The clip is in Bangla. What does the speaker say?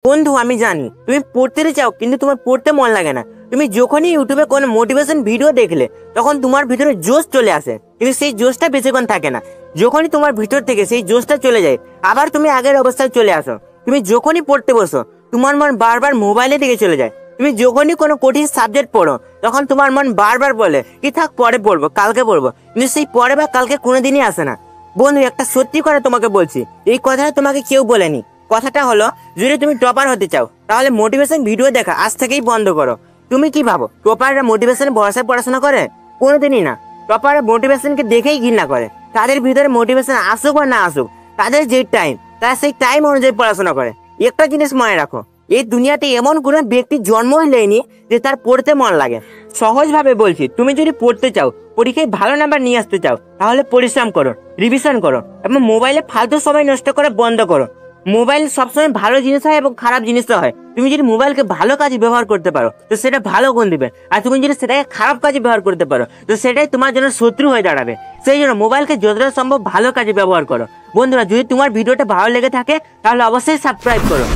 বন্ধু আমি জানি তুমি পড়তে চাও কিন্তু তোমার পড়তে মন লাগে না। তুমি যখনই ইউটিউবে কোনো মোটিভেশন ভিডিও দেখলে তখন তোমার ভিতরে জোশ চলে আসে, কিন্তু সেই জোশটা বেশিক্ষণ থাকে না। যখনই তোমার ভিতর থেকে সেই জোশটা চলে যায় আবার তুমি আগের অবস্থায় চলে আসো। তুমি যখনই পড়তে বসো তোমার মন বারবার মোবাইলের দিকে চলে যায়। তুমি যখনই কোনো কঠিন সাবজেক্ট পড়ো তখন তোমার মন বারবার বলে কি থাক পরে পড়বো, কালকে পড়বো, কিন্তু সেই পরে বা কালকে কোনোদিনই আসে না। বন্ধু একটা সত্যি করে তোমাকে বলছি, এই কথাটা তোমাকে কেউ বলেনি। কথাটা হলো, যদি তুমি টপার হতে চাও তাহলে মোটিভেশন ভিডিও দেখা আজ থেকেই বন্ধ করো। তুমি কি ভাবো টপাররা মোটিভেশন ভরসায় পড়াশোনা করে? কোনোদিনই না। টপাররা মোটিভেশনকে দেখেই ঘৃণা করে। তাদের ভিতরে মোটিভেশন আসুক বা না আসুক, তাদের যে টাইম তারা সেই টাইম অনুযায়ী পড়াশোনা করে। একটা জিনিস মনে রাখো, এই দুনিয়াতে এমন কোনো ব্যক্তি জন্মই নেয়নি যে তার পড়তে মন লাগে। সহজভাবে বলছি, তুমি যদি পড়তে চাও, পরীক্ষায় ভালো নাম্বার নিয়ে আসতে চাও, তাহলে পরিশ্রম করো, রিভিশন করো এবং মোবাইলে ফালতু সময় নষ্ট করে বন্ধ করো। মোবাইল সবসময় ভালো জিনিস হয় এবং খারাপ জিনিসও হয়। তুমি যদি মোবাইলকে ভালো কাজে ব্যবহার করতে পারো তো সেটা ভালো গুণ দিবে, আর তুমি যদি সেটাকে খারাপ কাজে ব্যবহার করতে পারো তো সেটাই তোমার জন্য শত্রু হয়ে দাঁড়াবে। সেই জন্য মোবাইলকে যতটা সম্ভব ভালো কাজে ব্যবহার করো। বন্ধুরা, যদি তোমার ভিডিওটা ভালো লেগে থাকে তাহলে অবশ্যই সাবস্ক্রাইব করো।